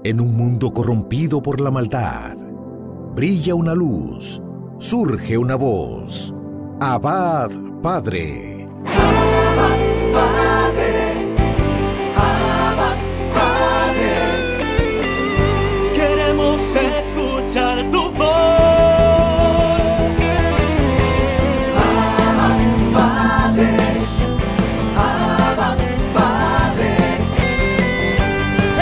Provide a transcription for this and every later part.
En un mundo corrompido por la maldad, brilla una luz, surge una voz. Abba, Padre. Abba, Padre. Abba, Padre. Queremos escuchar tu voz. Abba, Padre. Abba, Padre.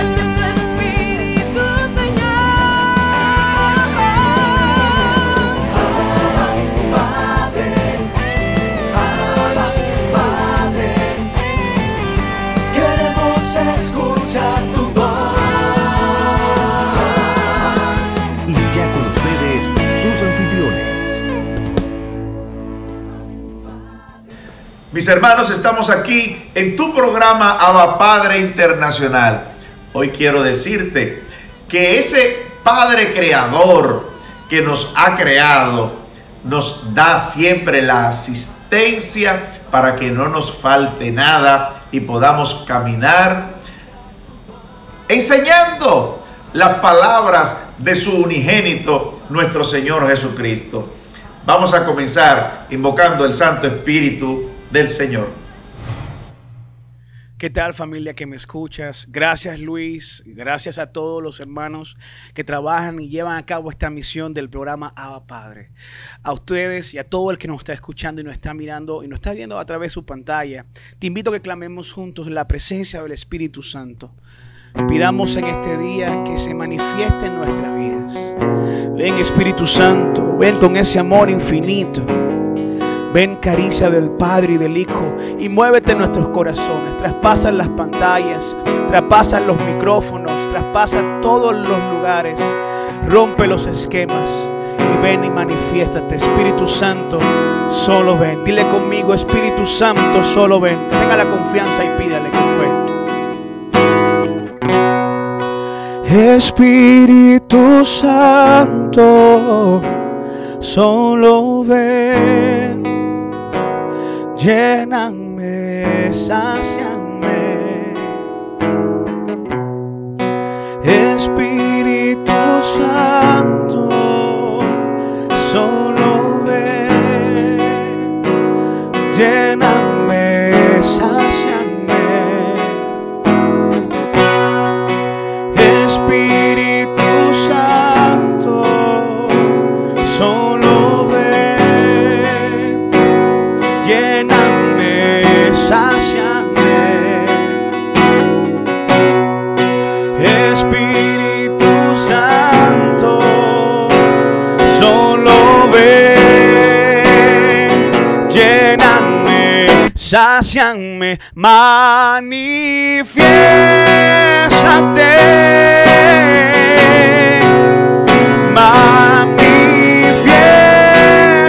Envía tu Espíritu, Señor. Abba, Padre. Abba, Padre. Queremos escuchar tu voz. Y ya con ustedes, sus anfitriones. Mis hermanos, estamos aquí en tu programa Abba Padre Internacional. Hoy quiero decirte que ese Padre Creador que nos ha creado nos da siempre la asistencia para que no nos falte nada y podamos caminar enseñando las palabras de su unigénito, nuestro Señor Jesucristo. Vamos a comenzar invocando el Santo Espíritu del Señor. ¿Qué tal, familia que me escuchas? Gracias, Luis. Gracias a todos los hermanos que trabajan y llevan a cabo esta misión del programa Abba Padre. A ustedes y a todo el que nos está escuchando y nos está mirando y nos está viendo a través de su pantalla, te invito a que clamemos juntos la presencia del Espíritu Santo. Pidamos en este día que se manifieste en nuestras vidas. Ven, Espíritu Santo, ven con ese amor infinito. Ven, caricia del Padre y del Hijo, y muévete en nuestros corazones. Traspasa las pantallas, traspasa los micrófonos, traspasa todos los lugares, rompe los esquemas y ven y manifiéstate. Espíritu Santo, solo ven. Dile conmigo, Espíritu Santo, solo ven. Tenga la confianza y pídale con fe. Espíritu Santo, solo ven. Lléname, sáciame. Espíritu Santo, solo ven. Lléname, sáciame. Espíritu Santo, solo ven. Lléname, sáciame. Espíritu Santo, solo ven. Lléname, sáciame. Manifiéstate.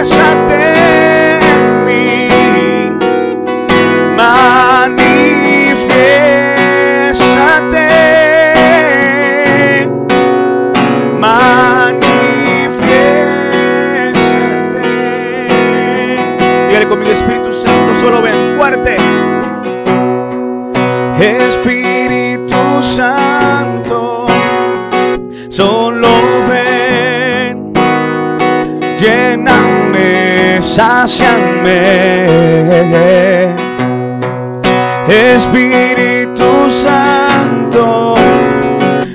Manifiéstate en mí. Manifiéstate. Manifiéstate. Dígale conmigo, Espíritu Santo, solo ven fuerte. Espíritu Santo, solo ven. Lléname, sáciame. Espíritu Santo,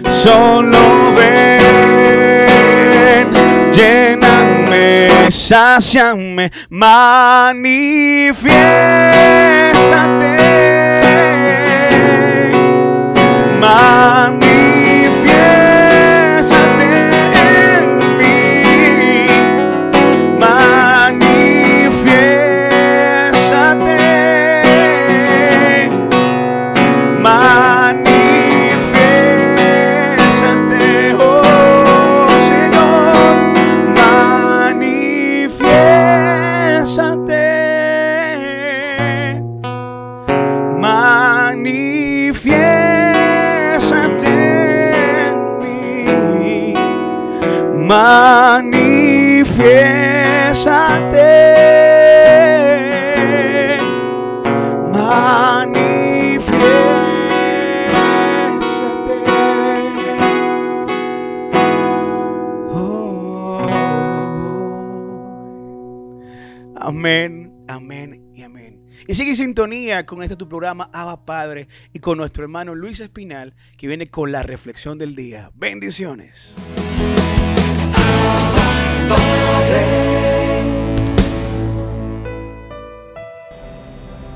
solo ven. Lléname, sáciame. Manifiéstate. Manifiéstate en mí. Manifiéstate. Manifiéstate, oh Señor. Manifiésate. Manifiésate en mí. Manifiésate. Manifiésate. Amén, amén y amén. Y sigue en sintonía con este tu programa Abba Padre y con nuestro hermano Luis Espinal, que viene con la reflexión del día. Bendiciones.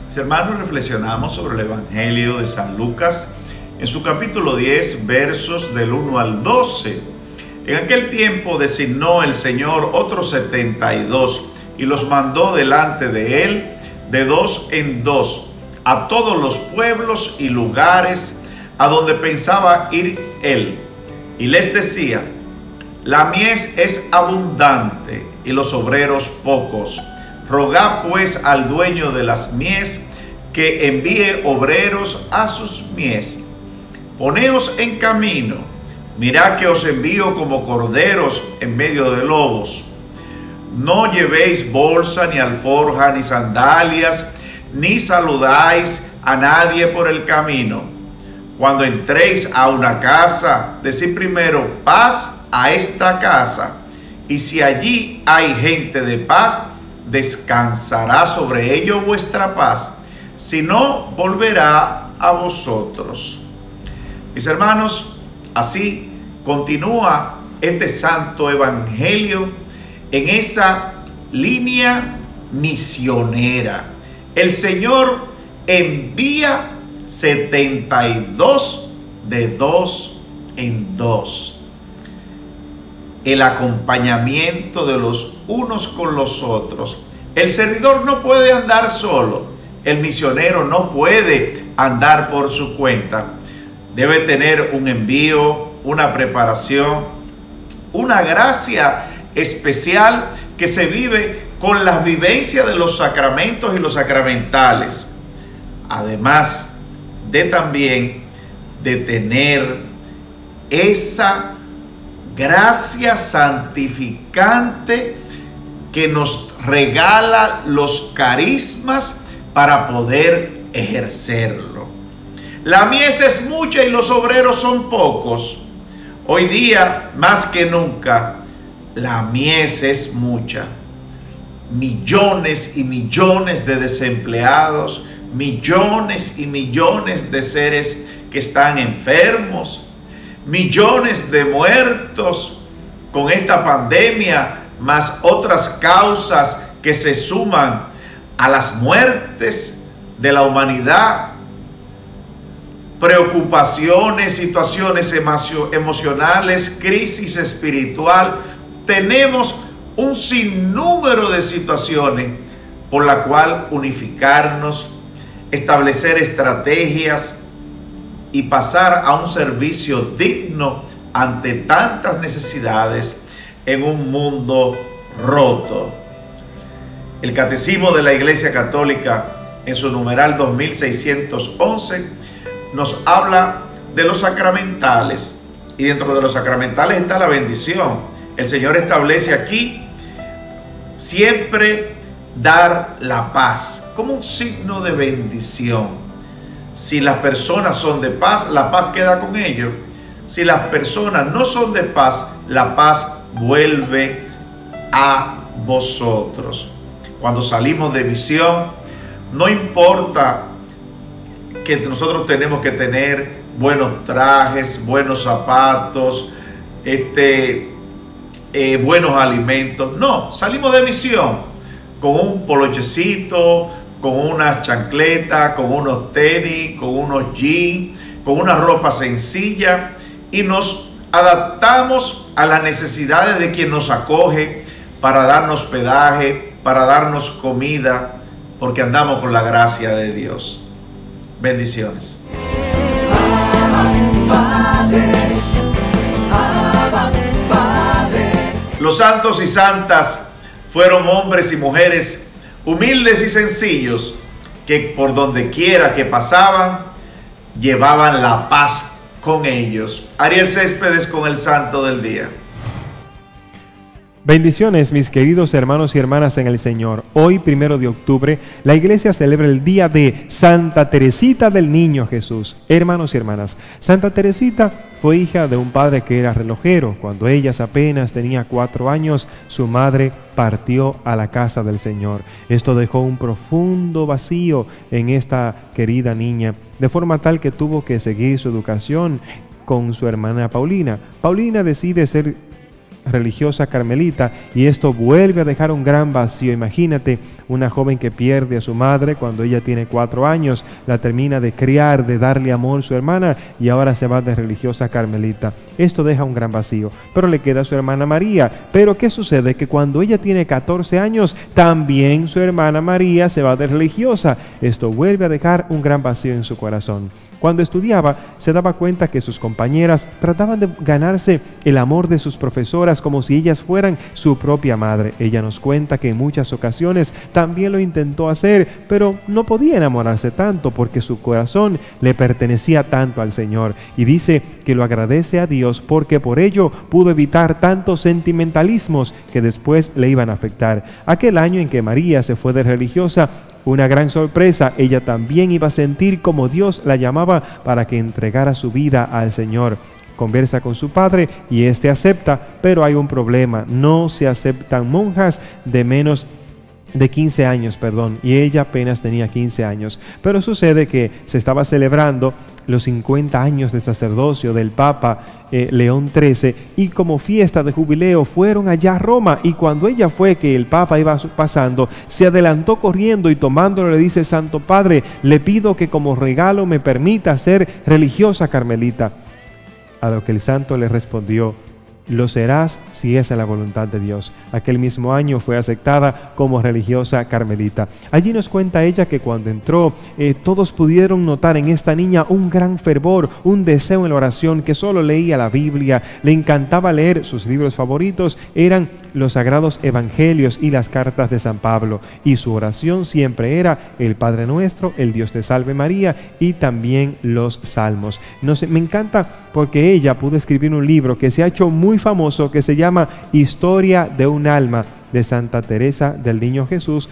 Mis hermanos, reflexionamos sobre el Evangelio de San Lucas en su capítulo 10, versos del 1 al 12. En aquel tiempo designó el Señor otros 72 y los mandó delante de él de dos en dos a todos los pueblos y lugares a donde pensaba ir él. Y les decía: la mies es abundante y los obreros pocos. Rogad pues al dueño de las mies que envíe obreros a sus mies. Poneos en camino, mirad que os envío como corderos en medio de lobos. No llevéis bolsa, ni alforja, ni sandalias, ni saludáis a nadie por el camino. Cuando entréis a una casa, decid primero: paz a esta casa. Y si allí hay gente de paz, descansará sobre ello vuestra paz. Si no, volverá a vosotros. Mis hermanos, así continúa este santo evangelio en esa línea misionera. El Señor envía 72 de dos en dos. El acompañamiento de los unos con los otros. El servidor no puede andar solo. El misionero no puede andar por su cuenta. Debe tener un envío, una preparación, una gracia especial que se vive con la vivencia de los sacramentos y los sacramentales. Además de también de tener esa gracia santificante que nos regala los carismas para poder ejercerlo. La mies es mucha y los obreros son pocos. Hoy día, más que nunca, la mies es mucha. Millones y millones de desempleados, millones y millones de seres que están enfermos, millones de muertos con esta pandemia, más otras causas que se suman a las muertes de la humanidad, preocupaciones, situaciones emocionales, crisis espiritual. Tenemos un sinnúmero de situaciones por la cual unificarnos, establecer estrategias y pasar a un servicio digno ante tantas necesidades en un mundo roto. El Catecismo de la Iglesia Católica, en su numeral 2611, nos habla de los sacramentales, y dentro de los sacramentales está la bendición. El Señor establece aquí siempre dar la paz como un signo de bendición. Si las personas son de paz, la paz queda con ellos. Si las personas no son de paz, la paz vuelve a vosotros. Cuando salimos de misión, no importa que nosotros tenemos que tener buenos trajes, buenos zapatos, buenos alimentos. No, salimos de misión con un polochecito, con unas chancletas, con unos tenis, con unos jeans, con una ropa sencilla, y nos adaptamos a las necesidades de quien nos acoge para darnos hospedaje, para darnos comida, porque andamos con la gracia de Dios. Bendiciones. Los santos y santas fueron hombres y mujeres humildes y sencillos que por donde quiera que pasaban llevaban la paz con ellos. Ariel Céspedes con el Santo del Día. Bendiciones, mis queridos hermanos y hermanas en el Señor. Hoy, 1 de octubre, la iglesia celebra el día de Santa Teresita del Niño Jesús. Hermanos y hermanas, Santa Teresita fue hija de un padre que era relojero. Cuando ella apenas tenía 4 años, su madre partió a la casa del Señor. Esto dejó un profundo vacío en esta querida niña, de forma tal que tuvo que seguir su educación con su hermana Paulina. Paulina decide ser religiosa carmelita y esto vuelve a dejar un gran vacío. Imagínate una joven que pierde a su madre cuando ella tiene 4 años, la termina de criar, de darle amor a su hermana y ahora se va de religiosa carmelita. Esto deja un gran vacío, pero le queda a su hermana María. Pero ¿qué sucede? Que cuando ella tiene 14 años, también su hermana María se va de religiosa. Esto vuelve a dejar un gran vacío en su corazón. Cuando estudiaba, se daba cuenta que sus compañeras trataban de ganarse el amor de sus profesoras como si ellas fueran su propia madre. Ella nos cuenta que en muchas ocasiones también lo intentó hacer, pero no podía enamorarse tanto porque su corazón le pertenecía tanto al Señor. Y dice que lo agradece a Dios porque por ello pudo evitar tantos sentimentalismos que después le iban a afectar. Aquel año en que María se fue de religiosa, una gran sorpresa, ella también iba a sentir como Dios la llamaba para que entregara su vida al Señor. Conversa con su padre y éste acepta, pero hay un problema: no se aceptan monjas de menos de 15 años, y ella apenas tenía 15 años. Pero sucede que se estaba celebrando los 50 años de sacerdocio del Papa León XIII y como fiesta de jubileo fueron allá a Roma, y cuando ella fue que el Papa iba pasando, se adelantó corriendo y tomándolo le dice: Santo Padre, le pido que como regalo me permita ser religiosa carmelita. A lo que el santo le respondió: lo serás si esa es la voluntad de Dios. Aquel mismo año fue aceptada como religiosa carmelita. Allí nos cuenta ella que cuando entró, todos pudieron notar en esta niña un gran fervor, un deseo en la oración, que solo leía la Biblia, le encantaba leer. Sus libros favoritos eran los Sagrados Evangelios y las cartas de San Pablo, y su oración siempre era el Padre Nuestro, el Dios te salve María y también los Salmos. No sé, me encanta porque ella pudo escribir un libro que se ha hecho muy famoso, que se llama Historia de un alma, de Santa Teresa del Niño Jesús.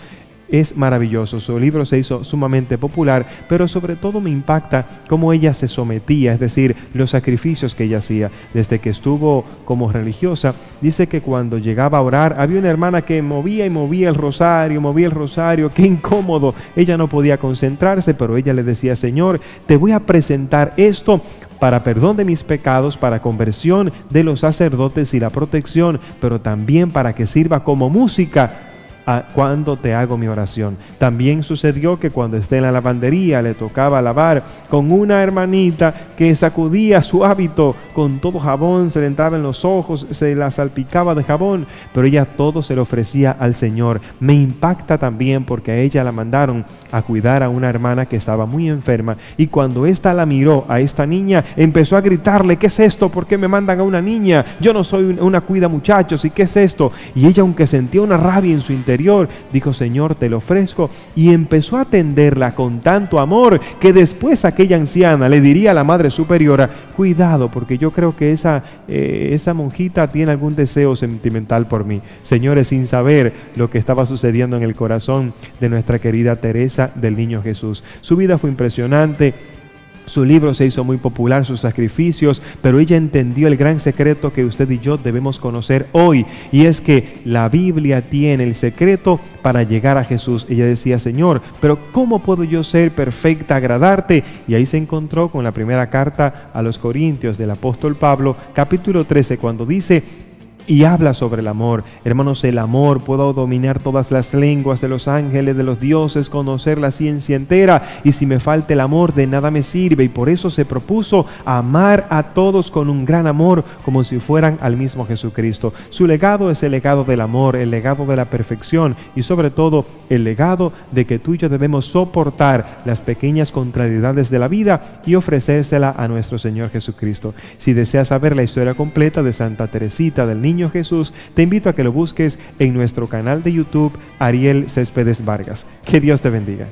Es maravilloso, su libro se hizo sumamente popular, pero sobre todo me impacta cómo ella se sometía, es decir, los sacrificios que ella hacía. Desde que estuvo como religiosa, dice que cuando llegaba a orar, había una hermana que movía el rosario, qué incómodo, ella no podía concentrarse, pero ella le decía: Señor, te voy a presentar esto para perdón de mis pecados, para conversión de los sacerdotes y la protección, pero también para que sirva como música cuando te hago mi oración. También sucedió que cuando esté en la lavandería le tocaba lavar con una hermanita que sacudía su hábito con todo jabón, se le entraba en los ojos, se la salpicaba de jabón, pero ella todo se lo ofrecía al Señor. Me impacta también porque a ella la mandaron a cuidar a una hermana que estaba muy enferma, y cuando ésta la miró a esta niña, empezó a gritarle: ¿qué es esto? ¿Por qué me mandan a una niña? Yo no soy una cuida muchachos, ¿y qué es esto? Y ella, aunque sentía una rabia en su interior, dijo: Señor, te lo ofrezco, y empezó a atenderla con tanto amor que después aquella anciana le diría a la Madre Superiora: cuidado, porque yo creo que esa monjita tiene algún deseo sentimental por mí. Señores, sin saber lo que estaba sucediendo en el corazón de nuestra querida Teresa del Niño Jesús. Su vida fue impresionante. Su libro se hizo muy popular, sus sacrificios, pero ella entendió el gran secreto que usted y yo debemos conocer hoy, y es que la Biblia tiene el secreto para llegar a Jesús. Ella decía: Señor, pero ¿cómo puedo yo ser perfecta, agradarte? Y ahí se encontró con la primera carta a los Corintios del apóstol Pablo, capítulo 13, cuando dice y habla sobre el amor. Hermanos, el amor: puedo dominar todas las lenguas de los ángeles, de los dioses, conocer la ciencia entera, y si me falta el amor, de nada me sirve. Y por eso se propuso amar a todos con un gran amor, como si fueran al mismo Jesucristo. Su legado es el legado del amor, el legado de la perfección, y sobre todo el legado de que tú y yo debemos soportar las pequeñas contrariedades de la vida y ofrecérsela a nuestro Señor Jesucristo. Si deseas saber la historia completa de Santa Teresita del Niño Jesús, te invito a que lo busques en nuestro canal de YouTube, Ariel Céspedes Vargas. Que Dios te bendiga.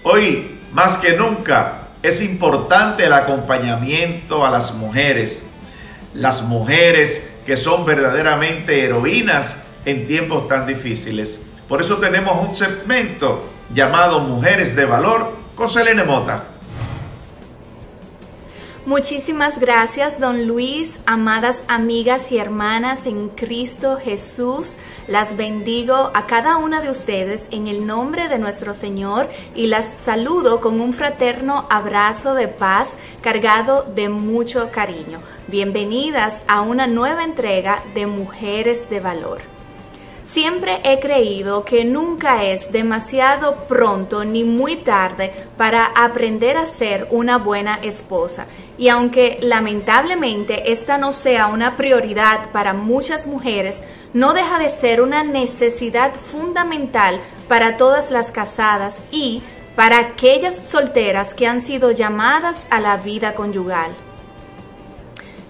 Hoy, más que nunca, es importante el acompañamiento a las mujeres que son verdaderamente heroínas en tiempos tan difíciles. Por eso tenemos un segmento llamado Mujeres de Valor con Selene Mota. Muchísimas gracias, don Luis. Amadas amigas y hermanas en Cristo Jesús, las bendigo a cada una de ustedes en el nombre de nuestro Señor y las saludo con un fraterno abrazo de paz cargado de mucho cariño. Bienvenidas a una nueva entrega de Mujeres de Valor. Siempre he creído que nunca es demasiado pronto ni muy tarde para aprender a ser una buena esposa. Y aunque lamentablemente esta no sea una prioridad para muchas mujeres, no deja de ser una necesidad fundamental para todas las casadas y para aquellas solteras que han sido llamadas a la vida conyugal.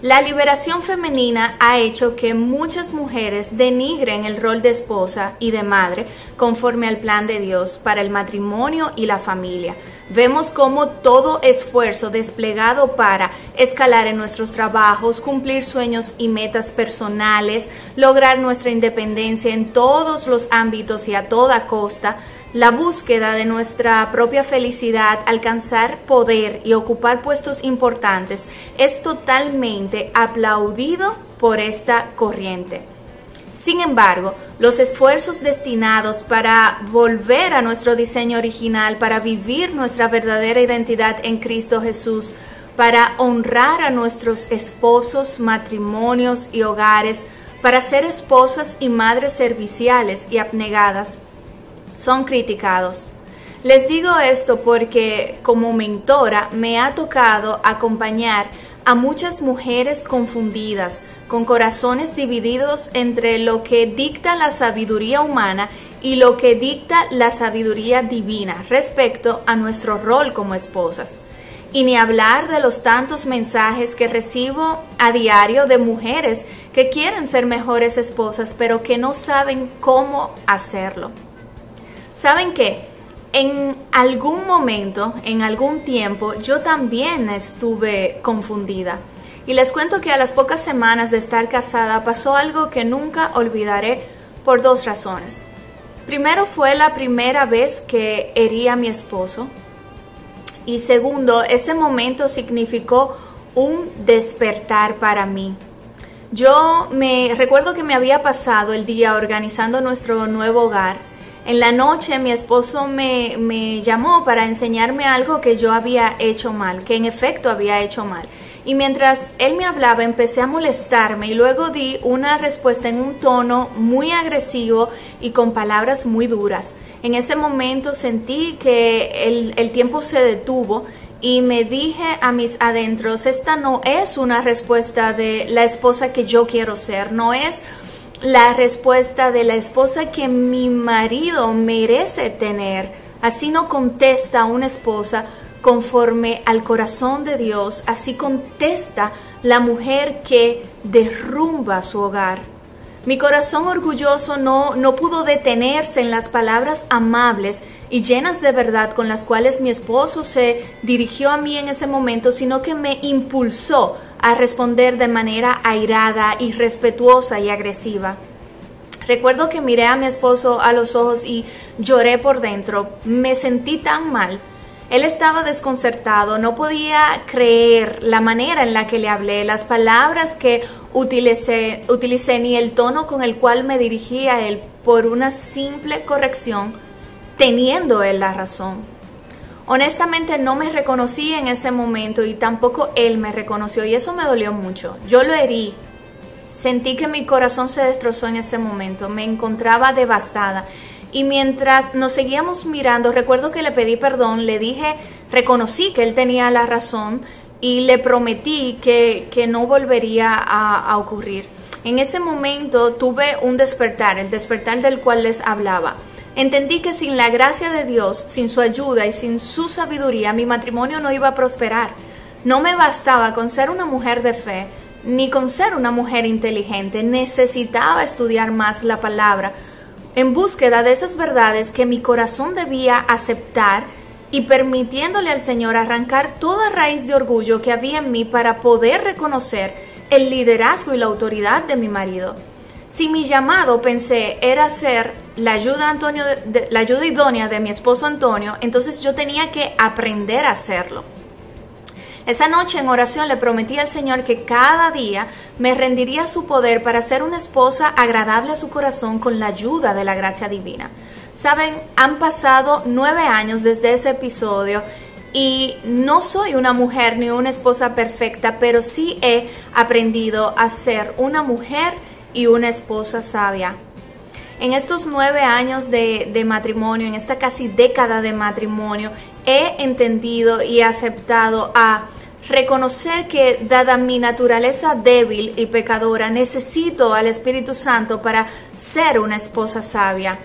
La liberación femenina ha hecho que muchas mujeres denigren el rol de esposa y de madre conforme al plan de Dios para el matrimonio y la familia. Vemos cómo todo esfuerzo desplegado para escalar en nuestros trabajos, cumplir sueños y metas personales, lograr nuestra independencia en todos los ámbitos y a toda costa, la búsqueda de nuestra propia felicidad, alcanzar poder y ocupar puestos importantes es totalmente aplaudido por esta corriente. Sin embargo, los esfuerzos destinados para volver a nuestro diseño original, para vivir nuestra verdadera identidad en Cristo Jesús, para honrar a nuestros esposos, matrimonios y hogares, para ser esposas y madres serviciales y abnegadas, son criticados. Les digo esto porque como mentora me ha tocado acompañar a muchas mujeres confundidas, con corazones divididos entre lo que dicta la sabiduría humana y lo que dicta la sabiduría divina respecto a nuestro rol como esposas. Y ni hablar de los tantos mensajes que recibo a diario de mujeres que quieren ser mejores esposas, pero que no saben cómo hacerlo. ¿Saben qué? En algún momento, en algún tiempo, yo también estuve confundida. Y les cuento que a las pocas semanas de estar casada pasó algo que nunca olvidaré por dos razones. Primero, fue la primera vez que herí a mi esposo. Y segundo, ese momento significó un despertar para mí. Yo me recuerdo que me había pasado el día organizando nuestro nuevo hogar. En la noche mi esposo me llamó para enseñarme algo que yo había hecho mal, que en efecto había hecho mal. Y mientras él me hablaba empecé a molestarme y luego di una respuesta en un tono muy agresivo y con palabras muy duras. En ese momento sentí que el tiempo se detuvo y me dije a mis adentros, esta no es una respuesta de la esposa que yo quiero ser, no es la respuesta de la esposa que mi marido merece tener. Así no contesta una esposa conforme al corazón de Dios, así contesta la mujer que derrumba su hogar. Mi corazón orgulloso no pudo detenerse en las palabras amables y llenas de verdad con las cuales mi esposo se dirigió a mí en ese momento, sino que me impulsó a responder de manera airada, irrespetuosa y agresiva. Recuerdo que miré a mi esposo a los ojos y lloré por dentro. Me sentí tan mal. Él estaba desconcertado, no podía creer la manera en la que le hablé, las palabras que utilicé ni el tono con el cual me dirigí a él por una simple corrección, teniendo él la razón. Honestamente no me reconocí en ese momento y tampoco él me reconoció y eso me dolió mucho. Yo lo herí, sentí que mi corazón se destrozó en ese momento, me encontraba devastada. Y mientras nos seguíamos mirando, recuerdo que le pedí perdón, le dije, reconocí que él tenía la razón y le prometí que no volvería a ocurrir. En ese momento tuve un despertar, el despertar del cual les hablaba. Entendí que sin la gracia de Dios, sin su ayuda y sin su sabiduría, mi matrimonio no iba a prosperar. No me bastaba con ser una mujer de fe, ni con ser una mujer inteligente. Necesitaba estudiar más la palabra, en búsqueda de esas verdades que mi corazón debía aceptar y permitiéndole al Señor arrancar toda raíz de orgullo que había en mí para poder reconocer el liderazgo y la autoridad de mi marido. Si mi llamado, pensé, era ser la ayuda idónea de mi esposo Antonio, entonces yo tenía que aprender a hacerlo. Esa noche en oración le prometí al Señor que cada día me rendiría a su poder para ser una esposa agradable a su corazón con la ayuda de la gracia divina. Saben, han pasado 9 años desde ese episodio y no soy una mujer ni una esposa perfecta, pero sí he aprendido a ser una mujer y una esposa sabia. En estos 9 años de matrimonio, en esta casi década de matrimonio, he entendido y aceptado a reconocer que, dada mi naturaleza débil y pecadora, necesito al Espíritu Santo para ser una esposa sabia.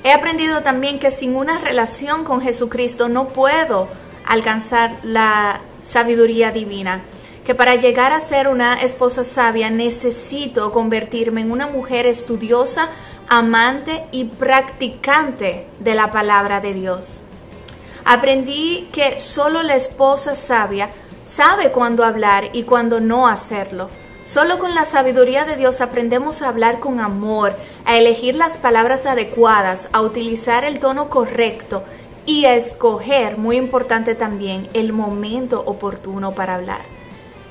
He aprendido también que sin una relación con Jesucristo no puedo alcanzar la sabiduría divina. Que para llegar a ser una esposa sabia necesito convertirme en una mujer estudiosa, amante y practicante de la palabra de Dios. Aprendí que solo la esposa sabia sabe cuándo hablar y cuándo no hacerlo. Solo con la sabiduría de Dios aprendemos a hablar con amor, a elegir las palabras adecuadas, a utilizar el tono correcto y a escoger, muy importante también, el momento oportuno para hablar.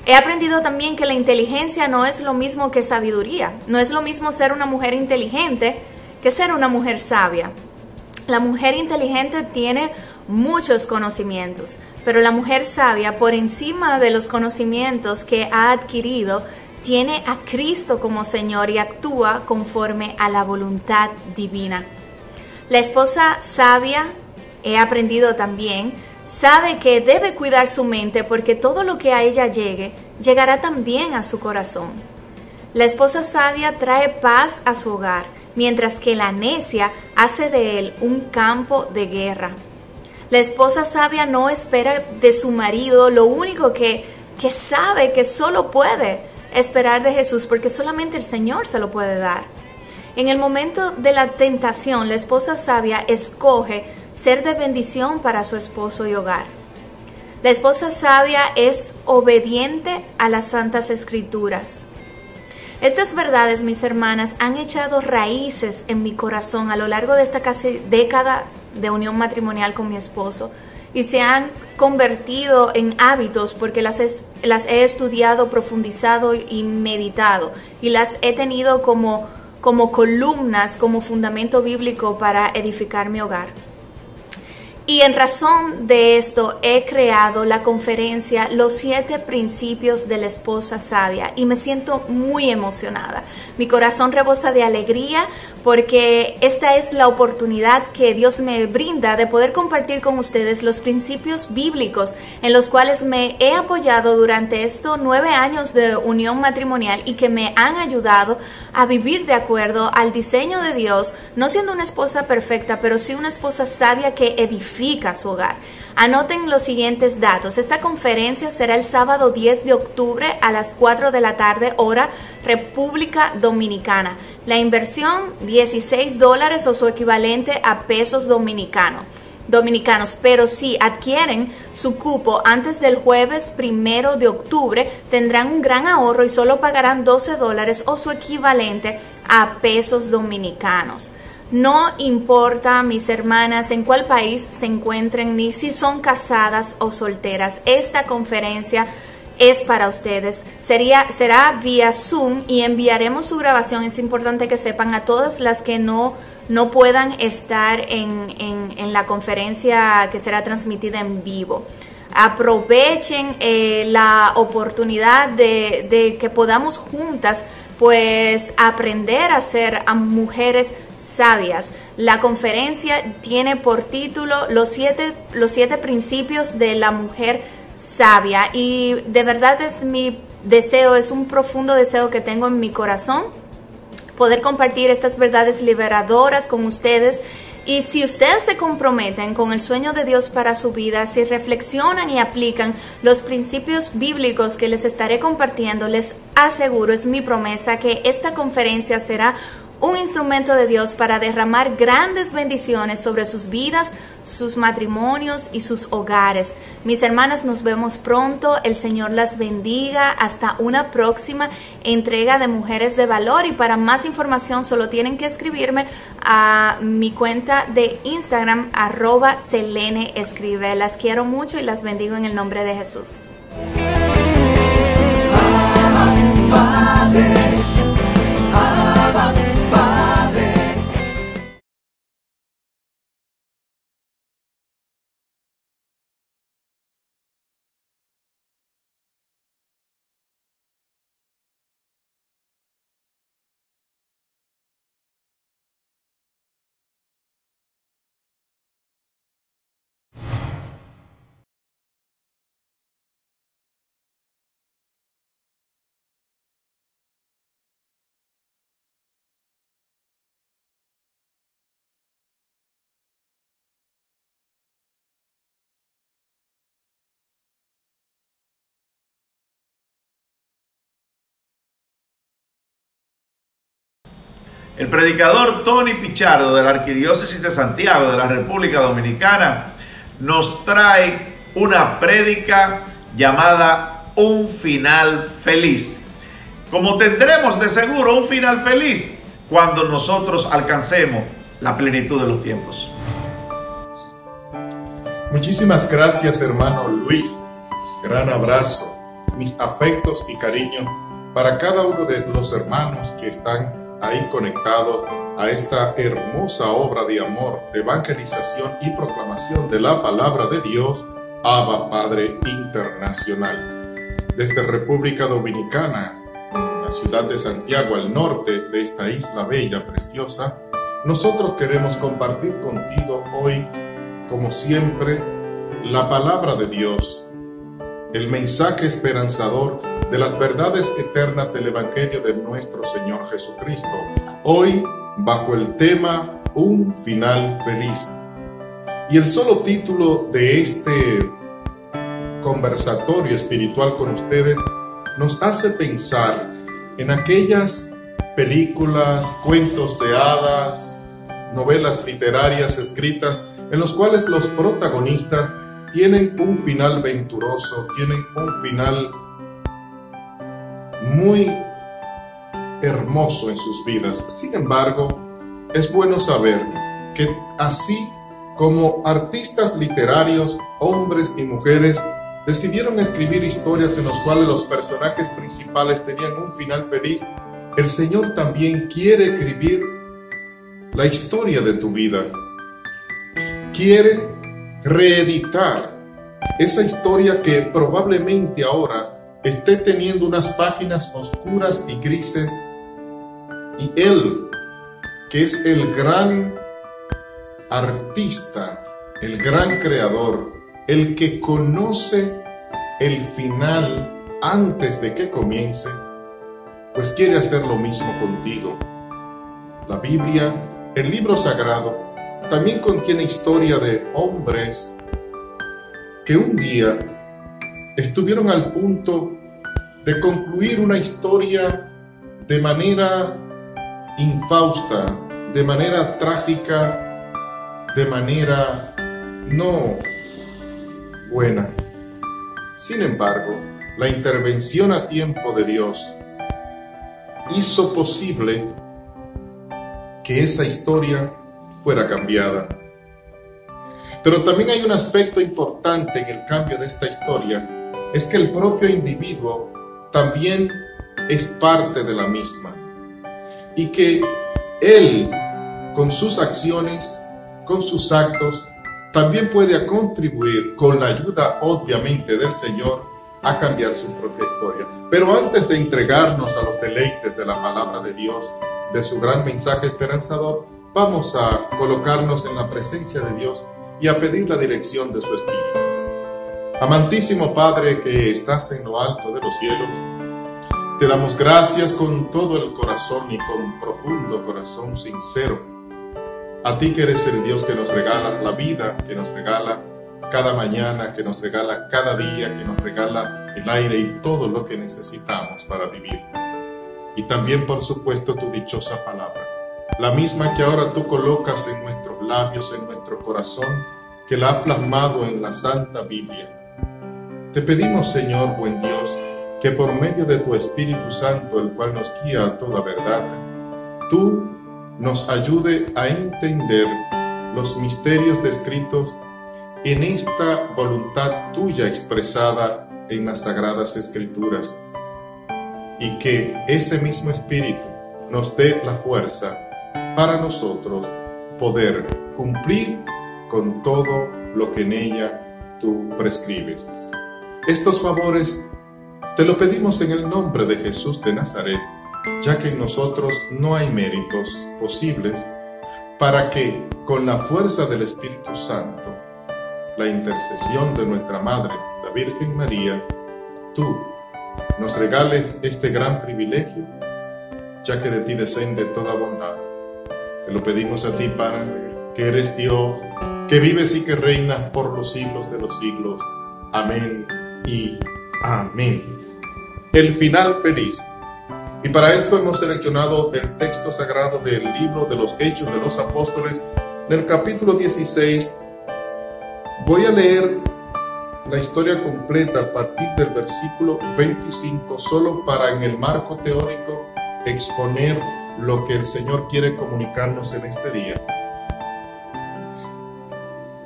He aprendido también que la inteligencia no es lo mismo que sabiduría. No es lo mismo ser una mujer inteligente que ser una mujer sabia. La mujer inteligente tiene muchos conocimientos, pero la mujer sabia, por encima de los conocimientos que ha adquirido, tiene a Cristo como Señor y actúa conforme a la voluntad divina. La esposa sabia, he aprendido también, sabe que debe cuidar su mente porque todo lo que a ella llegue, llegará también a su corazón. La esposa sabia trae paz a su hogar, mientras que la necia hace de él un campo de guerra. La esposa sabia no espera de su marido lo único que sabe que solo puede esperar de Jesús, porque solamente el Señor se lo puede dar. En el momento de la tentación, la esposa sabia escoge ser de bendición para su esposo y hogar. La esposa sabia es obediente a las santas escrituras. Estas verdades, mis hermanas, han echado raíces en mi corazón a lo largo de esta casi década de unión matrimonial con mi esposo y se han convertido en hábitos porque las he estudiado, profundizado y meditado y las he tenido como columnas, como fundamento bíblico para edificar mi hogar. Y en razón de esto he creado la conferencia Los 7 Principios de la Esposa Sabia y me siento muy emocionada. Mi corazón rebosa de alegría porque esta es la oportunidad que Dios me brinda de poder compartir con ustedes los principios bíblicos en los cuales me he apoyado durante estos 9 años de unión matrimonial y que me han ayudado a vivir de acuerdo al diseño de Dios, no siendo una esposa perfecta, pero sí una esposa sabia que edifica su hogar. Anoten los siguientes datos. Esta conferencia será el sábado 10 de octubre a las 4 de la tarde, hora República Dominicana. La inversión, $16 o su equivalente a pesos dominicanos. Pero si adquieren su cupo antes del jueves 1 de octubre, tendrán un gran ahorro y solo pagarán $12 o su equivalente a pesos dominicanos. No importa, mis hermanas, en cuál país se encuentren, ni si son casadas o solteras. Esta conferencia es para ustedes. Será vía Zoom y enviaremos su grabación. Es importante que sepan a todas las que no puedan estar en la conferencia que será transmitida en vivo. Aprovechen la oportunidad de que podamos juntas pues aprender a ser mujeres sabias. La conferencia tiene por título los siete principios de la mujer sabia y de verdad es mi deseo, es un profundo deseo que tengo en mi corazón poder compartir estas verdades liberadoras con ustedes. Y si ustedes se comprometen con el sueño de Dios para su vida, si reflexionan y aplican los principios bíblicos que les estaré compartiendo, les aseguro, es mi promesa, que esta conferencia será un instrumento de Dios para derramar grandes bendiciones sobre sus vidas, sus matrimonios y sus hogares. Mis hermanas, nos vemos pronto. El Señor las bendiga. Hasta una próxima entrega de Mujeres de Valor. Y para más información solo tienen que escribirme a mi cuenta de Instagram @SeleneEscribe. Las quiero mucho y las bendigo en el nombre de Jesús. Padre, Abba, Padre. El predicador Tony Pichardo de la Arquidiócesis de Santiago de la República Dominicana nos trae una prédica llamada Un Final Feliz. Como tendremos de seguro un final feliz cuando nosotros alcancemos la plenitud de los tiempos. Muchísimas gracias, hermano Luis. Gran abrazo, mis afectos y cariño para cada uno de los hermanos que están ahí conectados a esta hermosa obra de amor, de evangelización y proclamación de la palabra de Dios, Abba Padre Internacional. Desde República Dominicana, en la ciudad de Santiago, al norte de esta isla bella, preciosa, nosotros queremos compartir contigo hoy, como siempre, la palabra de Dios, el mensaje esperanzador de las verdades eternas del Evangelio de nuestro Señor Jesucristo. Hoy, bajo el tema Un Final Feliz. Y el solo título de este conversatorio espiritual con ustedes nos hace pensar en aquellas películas, cuentos de hadas, novelas literarias escritas en los cuales los protagonistas tienen un final venturoso, tienen un final muy hermoso en sus vidas. Sin embargo, es bueno saber que así como artistas literarios, hombres y mujeres, decidieron escribir historias en las cuales los personajes principales tenían un final feliz, el Señor también quiere escribir la historia de tu vida. Quiere reeditar esa historia que probablemente ahora esté teniendo unas páginas oscuras y grises, y Él, que es el gran artista, el gran creador, el que conoce el final antes de que comience, pues quiere hacer lo mismo contigo. La Biblia, el libro sagrado, también contiene historia de hombres que un día estuvieron al punto de concluir una historia de manera infausta, de manera trágica, de manera no buena. Sin embargo, la intervención a tiempo de Dios hizo posible que esa historia fuera cambiada. Pero también hay un aspecto importante en el cambio de esta historia, es que el propio individuo también es parte de la misma, y que él, con sus acciones, con sus actos, también puede contribuir, con la ayuda obviamente del Señor, a cambiar su propia historia. Pero antes de entregarnos a los deleites de la palabra de Dios, de su gran mensaje esperanzador, vamos a colocarnos en la presencia de Dios y a pedir la dirección de su Espíritu. Amantísimo Padre que estás en lo alto de los cielos, te damos gracias con todo el corazón y con profundo corazón sincero. A ti que eres el Dios que nos regala la vida, que nos regala cada mañana, que nos regala cada día, que nos regala el aire y todo lo que necesitamos para vivir. Y también, por supuesto, tu dichosa palabra. la misma que ahora tú colocas en nuestros labios, en nuestro corazón, que la ha plasmado en la Santa Biblia. Te pedimos, Señor, buen Dios, que por medio de tu Espíritu Santo, el cual nos guía a toda verdad, tú nos ayude a entender los misterios descritos en esta voluntad tuya expresada en las Sagradas Escrituras, y que ese mismo Espíritu nos dé la fuerza para nosotros poder cumplir con todo lo que en ella tú prescribes. Estos favores te lo pedimos en el nombre de Jesús de Nazaret, ya que en nosotros no hay méritos posibles para que, con la fuerza del Espíritu Santo, la intercesión de nuestra Madre, la Virgen María, tú nos regales este gran privilegio, ya que de ti desciende toda bondad. Te lo pedimos a ti, Padre, que eres Dios, que vives y que reinas por los siglos de los siglos. Amén y amén. El final feliz. Y para esto hemos seleccionado el texto sagrado del libro de los Hechos de los Apóstoles, del capítulo 16. Voy a leer la historia completa a partir del versículo 25, solo para, en el marco teórico, exponer lo que el Señor quiere comunicarnos en este día.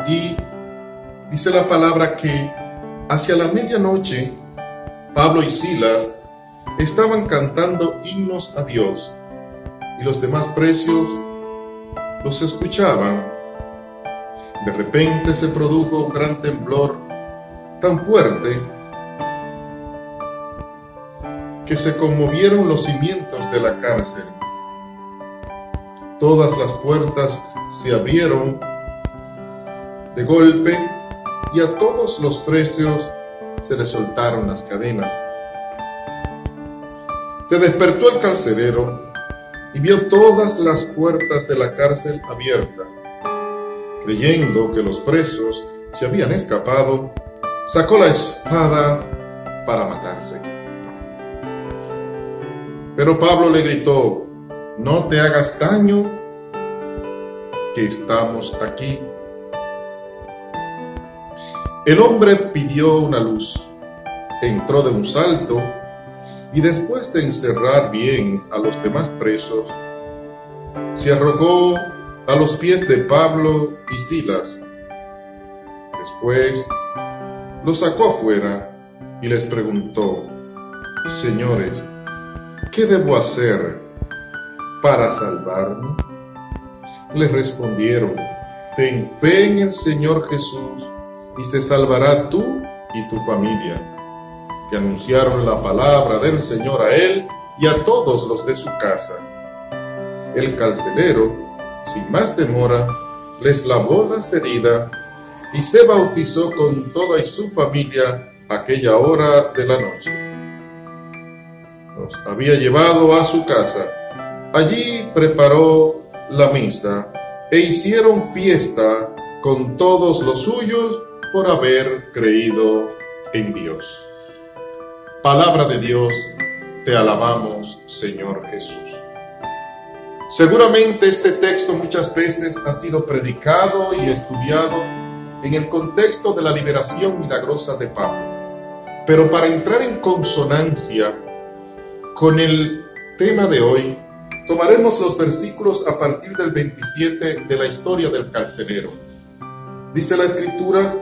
Y dice la palabra que hacia la medianoche Pablo y Silas estaban cantando himnos a Dios, y los demás presos los escuchaban. De repente se produjo un gran temblor tan fuerte que se conmovieron los cimientos de la cárcel. Todas las puertas se abrieron de golpe y a todos los presos se les soltaron las cadenas. Se despertó el carcelero y vio todas las puertas de la cárcel abiertas. Creyendo que los presos se habían escapado, sacó la espada para matarse. Pero Pablo le gritó: no te hagas daño, que estamos aquí. El hombre pidió una luz, entró de un salto y, después de encerrar bien a los demás presos, se arrojó a los pies de Pablo y Silas. Después los sacó afuera y les preguntó: señores, ¿qué debo hacer para salvarme? Les respondieron: ten fe en el Señor Jesús y se salvará tú y tu familia. Y anunciaron la palabra del Señor a él y a todos los de su casa. El carcelero, sin más demora, les lavó las heridas y se bautizó con toda y su familia aquella hora de la noche. Los había llevado a su casa. Allí preparó la misa e hicieron fiesta con todos los suyos por haber creído en Dios. Palabra de Dios, te alabamos, Señor Jesús. Seguramente este texto muchas veces ha sido predicado y estudiado en el contexto de la liberación milagrosa de Pablo. Pero para entrar en consonancia con el tema de hoy, tomaremos los versículos a partir del 27 de la historia del carcelero. Dice la Escritura,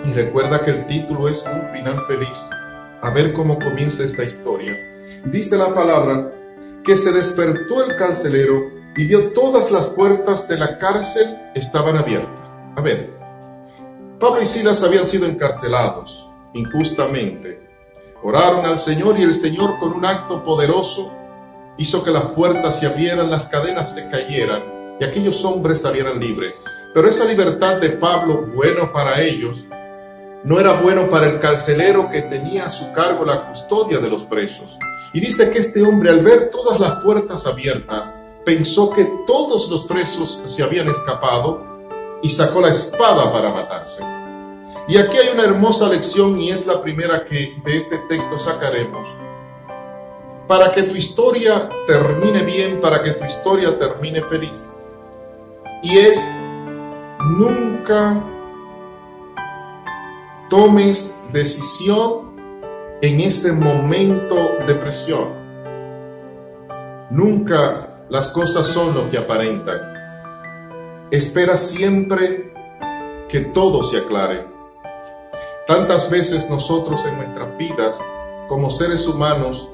y recuerda que el título es Un final feliz. A ver cómo comienza esta historia. Dice la palabra que se despertó el carcelero y vio todas las puertas de la cárcel estaban abiertas. A ver, Pablo y Silas habían sido encarcelados injustamente. Oraron al Señor y el Señor, con un acto poderoso, hizo que las puertas se abrieran, las cadenas se cayeran y aquellos hombres salieran libres. Pero esa libertad de Pablo, bueno para ellos, no era bueno para el carcelero, que tenía a su cargo la custodia de los presos. Y dice que este hombre, al ver todas las puertas abiertas, pensó que todos los presos se habían escapado y sacó la espada para matarse. Y aquí hay una hermosa lección, y es la primera que de este texto sacaremos. para que tu historia termine bien, para que tu historia termine feliz. Y es: nunca tomes decisión en ese momento de presión. Nunca las cosas son lo que aparentan. Espera siempre que todo se aclare. Tantas veces nosotros en nuestras vidas, como seres humanos,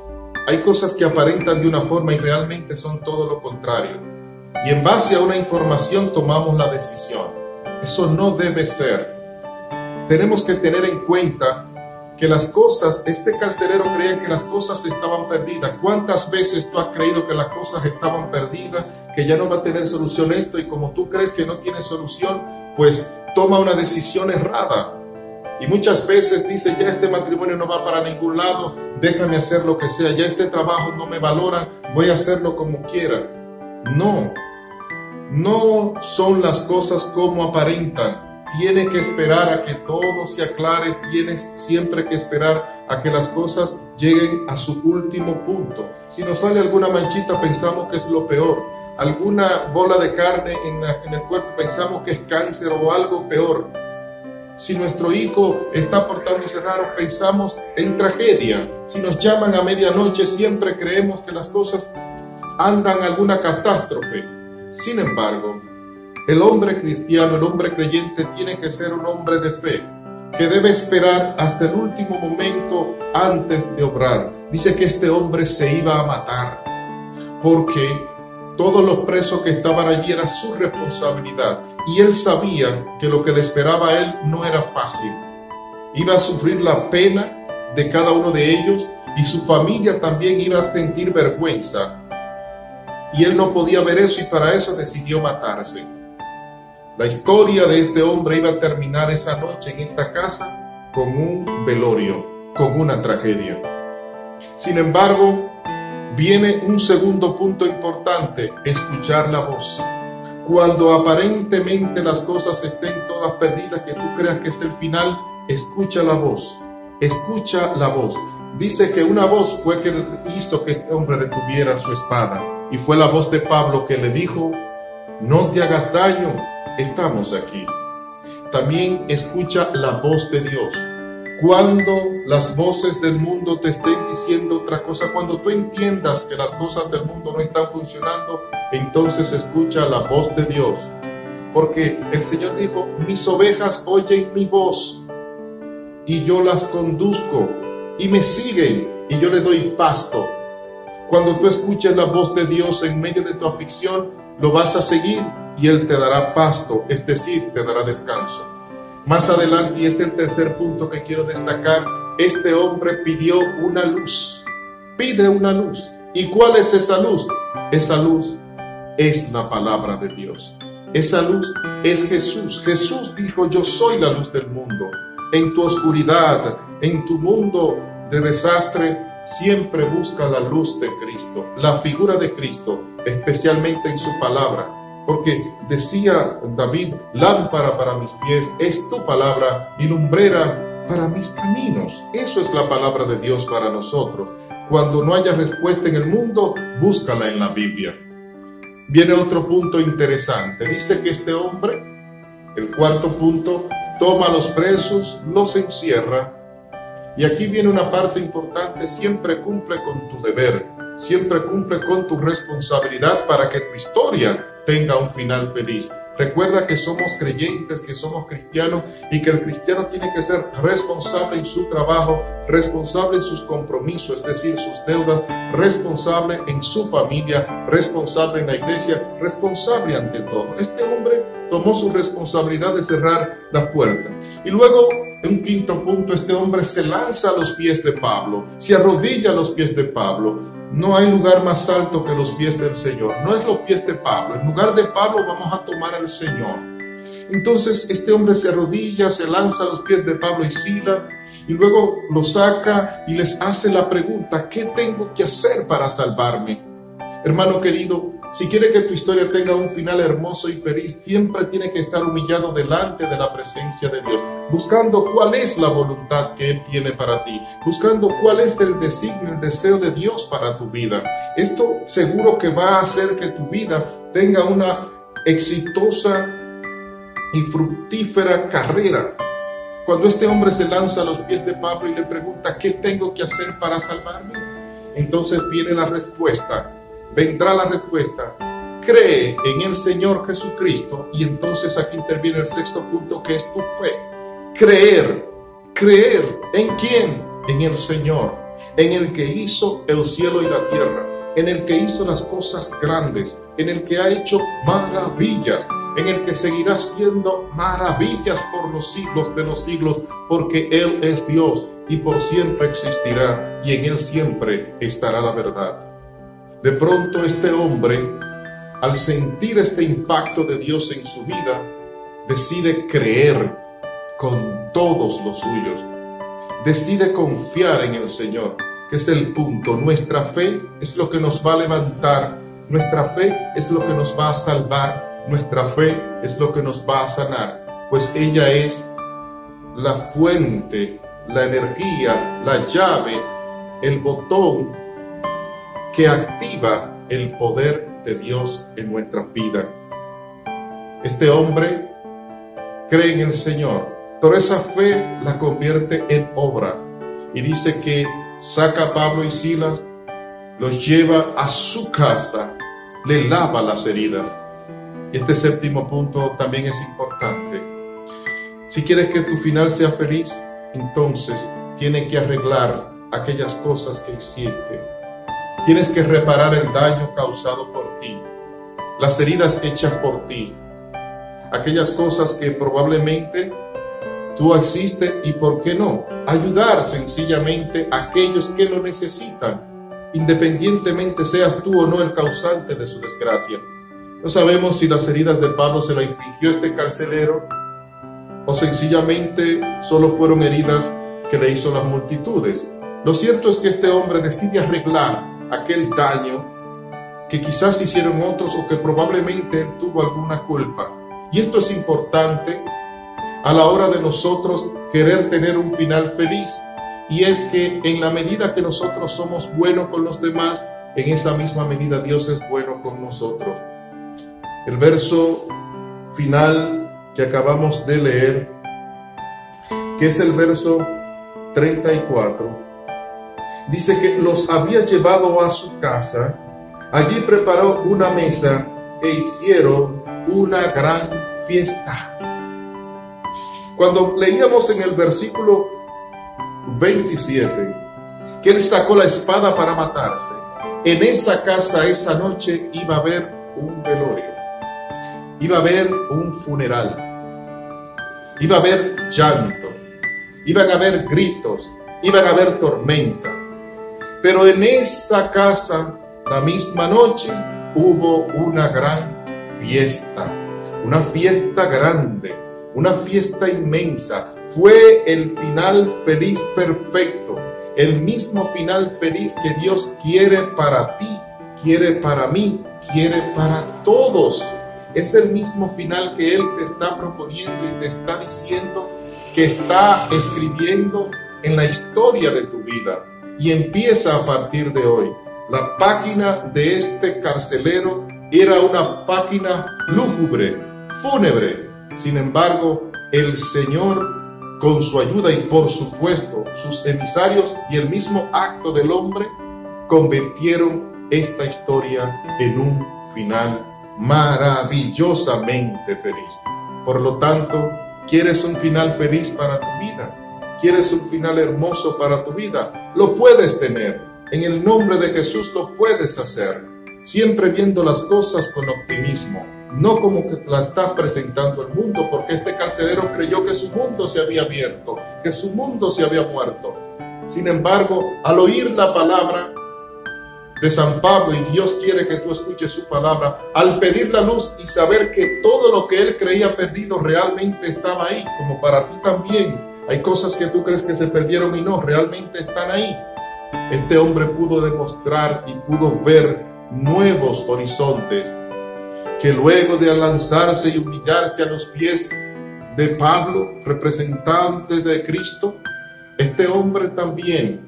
hay cosas que aparentan de una forma y realmente son todo lo contrario. Y en base a una información tomamos la decisión. Eso no debe ser. Tenemos que tener en cuenta que las cosas, este carcelero creía que las cosas estaban perdidas. ¿Cuántas veces tú has creído que las cosas estaban perdidas, que ya no va a tener solución esto, y como tú crees que no tiene solución, pues toma una decisión errada? Y muchas veces dice: ya este matrimonio no va para ningún lado, déjame hacer lo que sea, ya este trabajo no me valora, voy a hacerlo como quiera. No son las cosas como aparentan. Tienes que esperar a que todo se aclare, tienes siempre que esperar a que las cosas lleguen a su último punto. Si nos sale alguna manchita, pensamos que es lo peor. Alguna bola de carne en el cuerpo, pensamos que es cáncer o algo peor. Si nuestro hijo está portándose raro, pensamos en tragedia. Si nos llaman a medianoche, siempre creemos que las cosas andan a alguna catástrofe. Sin embargo, el hombre cristiano, el hombre creyente, tiene que ser un hombre de fe, que debe esperar hasta el último momento antes de obrar. Dice que este hombre se iba a matar, porque todos los presos que estaban allí era su responsabilidad, y él sabía que lo que le esperaba a él no era fácil. Iba a sufrir la pena de cada uno de ellos, y su familia también iba a sentir vergüenza, y él no podía ver eso, y para eso decidió matarse. La historia de este hombre iba a terminar esa noche en esta casa con un velorio, con una tragedia. Sin embargo, viene un segundo punto importante: escuchar la voz. Cuando aparentemente las cosas estén todas perdidas, que tú creas que es el final, escucha la voz. Escucha la voz. Dice que una voz fue que hizo que este hombre detuviera su espada, y fue la voz de Pablo que le dijo: no te hagas daño, estamos aquí. También escucha la voz de Dios. Cuando las voces del mundo te estén diciendo otra cosa, cuando tú entiendas que las cosas del mundo no están funcionando, entonces escucha la voz de Dios. Porque el Señor dijo: mis ovejas oyen mi voz, y yo las conduzco, y me siguen, y yo les doy pasto. Cuando tú escuches la voz de Dios en medio de tu aflicción, lo vas a seguir, y Él te dará pasto, es decir, te dará descanso. Más adelante, y es el tercer punto que quiero destacar, este hombre pidió una luz. Pide una luz. ¿Y cuál es esa luz? Esa luz es la palabra de Dios. Esa luz es Jesús. Jesús dijo: yo soy la luz del mundo. En tu oscuridad, en tu mundo de desastre, siempre busca la luz de Cristo, la figura de Cristo, especialmente en su palabra. Porque decía David: lámpara para mis pies es tu palabra y lumbrera para mis caminos. Eso es la palabra de Dios para nosotros. Cuando no haya respuesta en el mundo, búscala en la Biblia. Viene otro punto interesante. Dice que este hombre, el cuarto punto, toma a los presos, los encierra. Y aquí viene una parte importante: siempre cumple con tu deber, siempre cumple con tu responsabilidad para que tu historia tenga un final feliz. Recuerda que somos creyentes, que somos cristianos, y que el cristiano tiene que ser responsable en su trabajo, responsable en sus compromisos, es decir, sus deudas, responsable en su familia, responsable en la iglesia, responsable ante todo. Este hombre tomó su responsabilidad de cerrar la puerta. Y luego, en un quinto punto, este hombre se lanza a los pies de Pablo, se arrodilla a los pies de Pablo. No hay lugar más alto que los pies del Señor. No es los pies de Pablo. En lugar de Pablo vamos a tomar al Señor. Entonces este hombre se arrodilla, se lanza a los pies de Pablo y Silas, y luego lo saca y les hace la pregunta: ¿qué tengo que hacer para salvarme? Hermano querido, si quiere que tu historia tenga un final hermoso y feliz, siempre tiene que estar humillado delante de la presencia de Dios, buscando cuál es la voluntad que Él tiene para ti, buscando cuál es el designio, el deseo de Dios para tu vida. Esto seguro que va a hacer que tu vida tenga una exitosa y fructífera carrera. Cuando este hombre se lanza a los pies de Pablo y le pregunta, ¿qué tengo que hacer para salvarme? Entonces viene la respuesta, vendrá la respuesta: cree en el Señor Jesucristo. Y entonces aquí interviene el sexto punto, que es tu fe. Creer ¿en quién? En el Señor, en el que hizo el cielo y la tierra, en el que hizo las cosas grandes, en el que ha hecho maravillas, en el que seguirá haciendo maravillas por los siglos de los siglos, porque Él es Dios y por siempre existirá, y en Él siempre estará la verdad. De pronto este hombre, al sentir este impacto de Dios en su vida, decide creer con todos los suyos, decide confiar en el Señor, que es el punto. Nuestra fe es lo que nos va a levantar, nuestra fe es lo que nos va a salvar, nuestra fe es lo que nos va a sanar, pues ella es la fuente, la energía, la llave, el botón que activa el poder de Dios en nuestra vida. Este hombre cree en el Señor, pero esa fe la convierte en obras, y dice que saca a Pablo y Silas, los lleva a su casa, le lava las heridas. Y este séptimo punto también es importante. Si quieres que tu final sea feliz, entonces tienes que arreglar aquellas cosas que hiciste. Tienes que reparar el daño causado por ti, las heridas hechas por ti, aquellas cosas que probablemente tú hiciste, y por qué no, ayudar sencillamente a aquellos que lo necesitan, independientemente seas tú o no el causante de su desgracia. No sabemos si las heridas de Pablo se las infligió este carcelero, o sencillamente solo fueron heridas que le hizo las multitudes. Lo cierto es que este hombre decide arreglar aquel daño que quizás hicieron otros, o que probablemente él tuvo alguna culpa. Y esto es importante a la hora de nosotros querer tener un final feliz, y es que en la medida que nosotros somos buenos con los demás, en esa misma medida Dios es bueno con nosotros. El verso final que acabamos de leer, que es el verso 34, dice que los había llevado a su casa, allí preparó una mesa e hicieron una gran fiesta. Cuando leíamos en el versículo 27 que él sacó la espada para matarse, en esa casa esa noche iba a haber un velorio, iba a haber un funeral, iba a haber llanto, iban a haber gritos, iban a haber tormenta. Pero en esa casa, la misma noche, hubo una gran fiesta, una fiesta grande, una fiesta inmensa. Fue el final feliz perfecto, el mismo final feliz que Dios quiere para ti, quiere para mí, quiere para todos. Es el mismo final que Él te está proponiendo y te está diciendo que está escribiendo en la historia de tu vida. Y empieza a partir de hoy. La página de este carcelero era una página lúgubre, fúnebre. Sin embargo, el Señor, con su ayuda y por supuesto sus emisarios y el mismo acto del hombre, convirtieron esta historia en un final maravillosamente feliz. Por lo tanto, ¿quieres un final feliz para tu vida? ¿Quieres un final hermoso para tu vida? Lo puedes tener. En el nombre de Jesús lo puedes hacer. Siempre viendo las cosas con optimismo, no como que la está presentando el mundo, porque este carcelero creyó que su mundo se había abierto, que su mundo se había muerto. Sin embargo, al oír la palabra de San Pablo, y Dios quiere que tú escuches su palabra, al pedir la luz y saber que todo lo que él creía perdido realmente estaba ahí, como para ti también. Hay cosas que tú crees que se perdieron y no, realmente están ahí. Este hombre pudo demostrar y pudo ver nuevos horizontes, que luego de lanzarse y humillarse a los pies de Pablo, representante de Cristo, este hombre también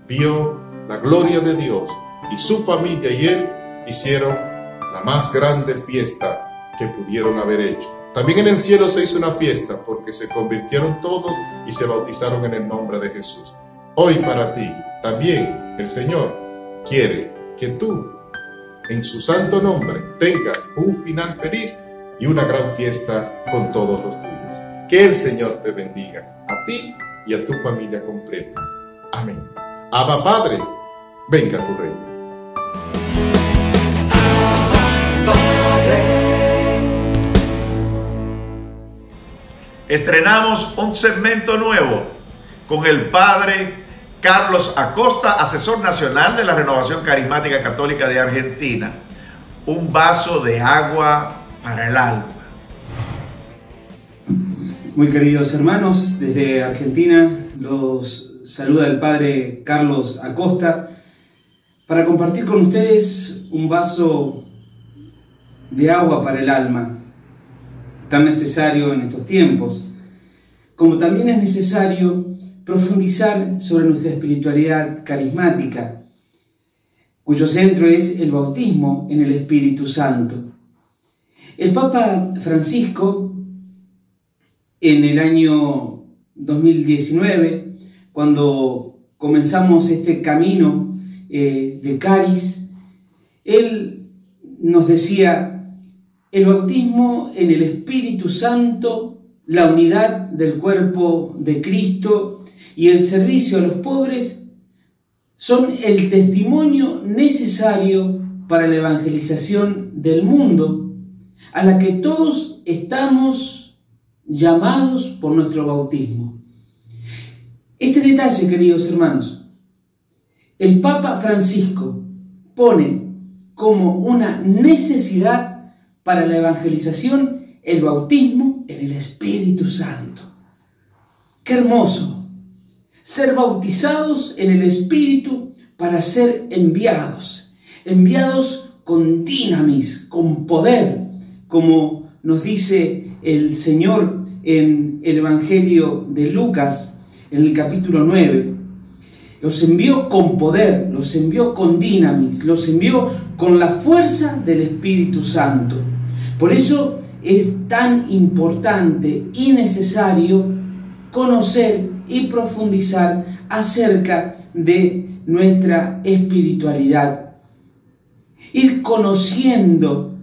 vio la gloria de Dios, y su familia y él hicieron la más grande fiesta que pudieron haber hecho. También en el cielo se hizo una fiesta porque se convirtieron todos y se bautizaron en el nombre de Jesús. Hoy para ti también el Señor quiere que tú, en su santo nombre, tengas un final feliz y una gran fiesta con todos los tuyos. Que el Señor te bendiga, a ti y a tu familia completa. Amén. Abba Padre, venga tu reino. Estrenamos un segmento nuevo con el Padre Carlos Acosta, asesor nacional de la Renovación Carismática Católica de Argentina. Un vaso de agua para el alma. Muy queridos hermanos, desde Argentina los saluda el Padre Carlos Acosta para compartir con ustedes un vaso de agua para el alma, tan necesario en estos tiempos, como también es necesario profundizar sobre nuestra espiritualidad carismática, cuyo centro es el bautismo en el Espíritu Santo. El Papa Francisco, en el año 2019, cuando comenzamos este camino de Caris, él nos decía: el bautismo en el Espíritu Santo, la unidad del cuerpo de Cristo y el servicio a los pobres son el testimonio necesario para la evangelización del mundo, a la que todos estamos llamados por nuestro bautismo. Este detalle, queridos hermanos, el Papa Francisco pone como una necesidad para la evangelización el bautismo en el Espíritu Santo. ¡Qué hermoso! Ser bautizados en el Espíritu para ser enviados con dinamis, con poder, como nos dice el Señor en el Evangelio de Lucas, en el capítulo 9. Los envió con poder, los envió con dinamis, los envió con la fuerza del Espíritu Santo. Por eso es tan importante y necesario conocer y profundizar acerca de nuestra espiritualidad. Ir conociendo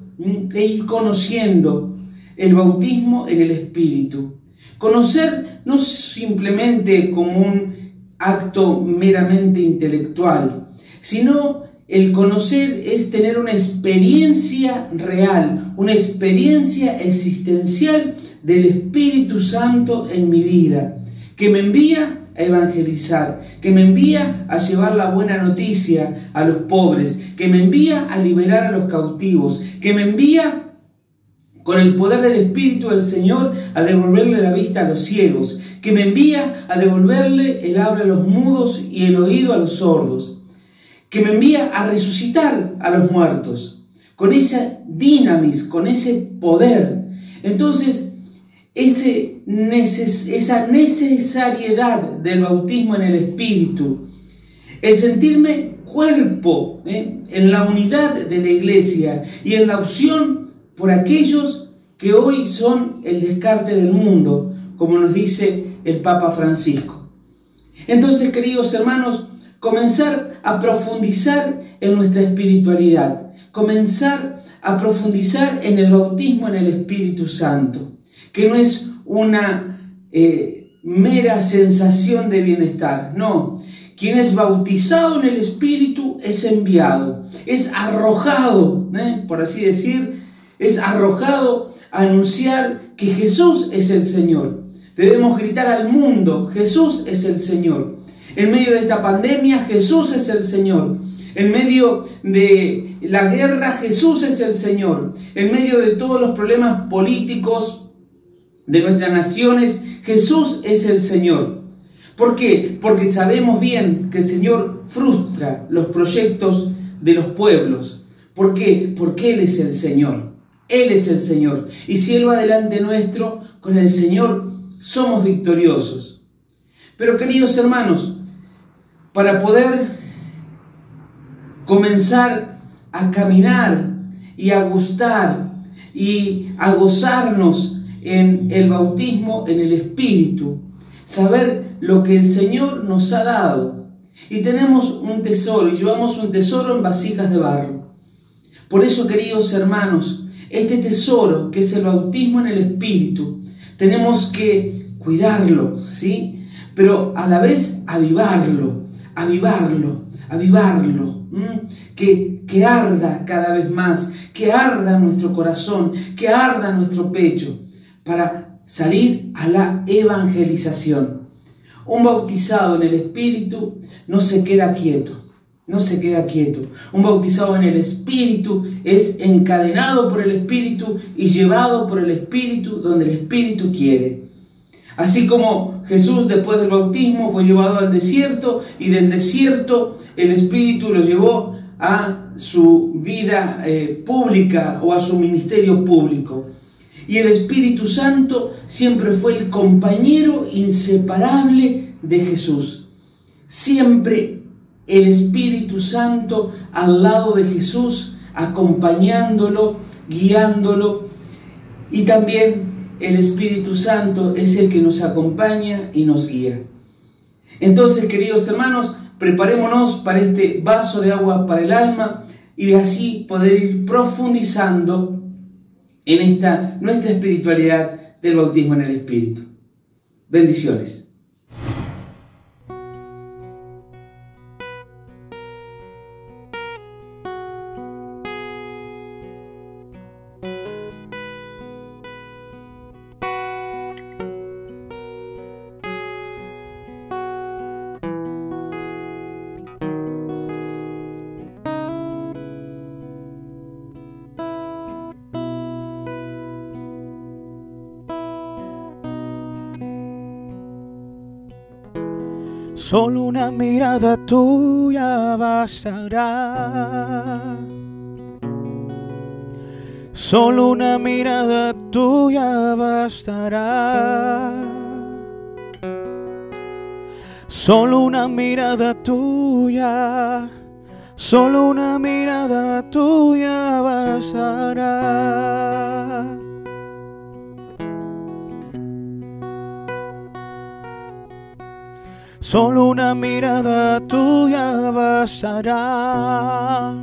el bautismo en el Espíritu. Conocer no simplemente como un acto meramente intelectual, sino el conocer es tener una experiencia real, una experiencia existencial del Espíritu Santo en mi vida, que me envía a evangelizar, que me envía a llevar la buena noticia a los pobres, que me envía a liberar a los cautivos, que me envía con el poder del Espíritu del Señor a devolverle la vista a los ciegos, que me envía a devolverle el habla a los mudos y el oído a los sordos, que me envía a resucitar a los muertos, con esa dinamis, con ese poder. Entonces, esa necesariedad del bautismo en el Espíritu, el sentirme cuerpo en la unidad de la Iglesia y en la opción por aquellos que hoy son el descarte del mundo, como nos dice el Papa Francisco. Entonces, queridos hermanos, comenzar a profundizar en nuestra espiritualidad, comenzar a profundizar en el bautismo en el Espíritu Santo, que no es una mera sensación de bienestar, no. Quien es bautizado en el Espíritu es enviado, es arrojado, por así decir, es arrojado a anunciar que Jesús es el Señor. Debemos gritar al mundo: Jesús es el Señor. En medio de esta pandemia, Jesús es el Señor. En medio de la guerra, Jesús es el Señor. En medio de todos los problemas políticos de nuestras naciones, Jesús es el Señor. ¿Por qué? Porque sabemos bien que el Señor frustra los proyectos de los pueblos. ¿Por qué? Porque Él es el Señor. Él es el Señor. Y si Él va delante nuestro, con el Señor somos victoriosos. Pero queridos hermanos, para poder comenzar a caminar y a gustar y a gozarnos en el bautismo en el Espíritu, saber lo que el Señor nos ha dado. Y tenemos un tesoro, y llevamos un tesoro en vasijas de barro. Por eso, queridos hermanos, este tesoro que es el bautismo en el Espíritu, tenemos que cuidarlo, ¿sí? Pero a la vez avivarlo, que arda cada vez más, que arda nuestro corazón, que arda nuestro pecho, para salir a la evangelización. Un bautizado en el Espíritu no se queda quieto, no se queda quieto. Un bautizado en el Espíritu es encadenado por el Espíritu y llevado por el Espíritu donde el Espíritu quiere. Así como Jesús después del bautismo fue llevado al desierto y del desierto el Espíritu lo llevó a su vida pública o a su ministerio público. Y el Espíritu Santo siempre fue el compañero inseparable de Jesús. Siempre el Espíritu Santo al lado de Jesús, acompañándolo, guiándolo. Y también el Espíritu Santo es el que nos acompaña y nos guía. Entonces, queridos hermanos, preparémonos para este vaso de agua para el alma y así poder ir profundizando en esta nuestra espiritualidad del bautismo en el Espíritu. Bendiciones. Solo una mirada tuya bastará. Solo una mirada tuya bastará. Solo una mirada tuya. Solo una mirada tuya bastará. Solo una mirada tuya bastará.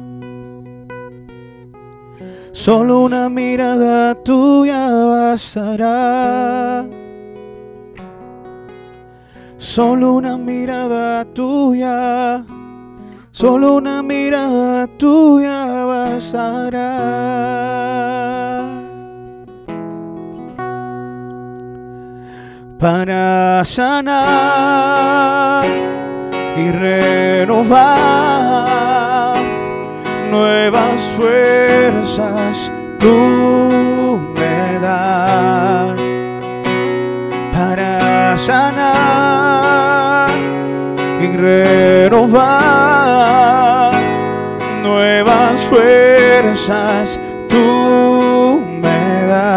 Solo una mirada tuya bastará. Solo una mirada tuya. Solo una mirada tuya bastará. Para sanar y renovar nuevas fuerzas tú me das. Para sanar y renovar nuevas fuerzas tú me das.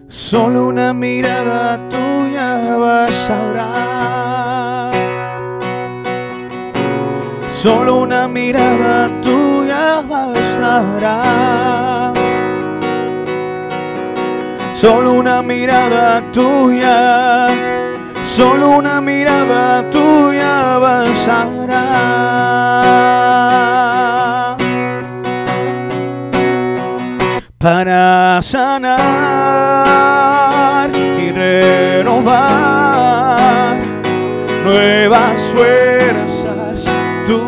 Solo una mirada tuya bastará. Solo una mirada tuya bastará. Solo una mirada tuya. Solo una mirada tuya bastará. Para sanar y renovar nuevas fuerzas tú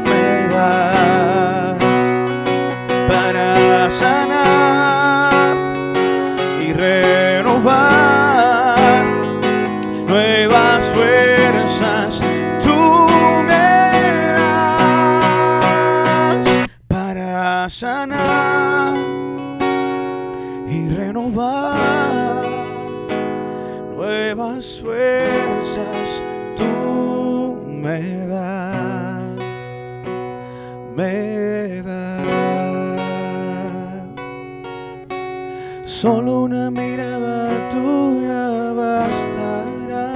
me das. Para sanar y renovar nuevas fuerzas tú me das. Para sanar y renovar nuevas fuerzas tú me das, me das. Solo una mirada tuya bastará.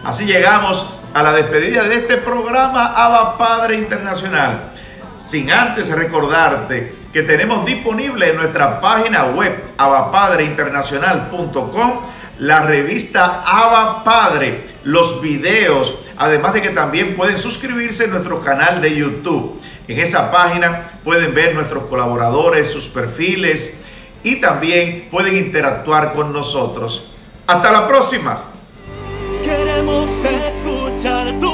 Así llegamos a la despedida de este programa Abba Padre Internacional. Sin antes recordarte que tenemos disponible en nuestra página web abapadreinternacional.com la revista Abba Padre, los videos, además de que también pueden suscribirse a nuestro canal de YouTube. En esa página pueden ver nuestros colaboradores, sus perfiles y también pueden interactuar con nosotros. Hasta la próxima. Queremos escuchar tu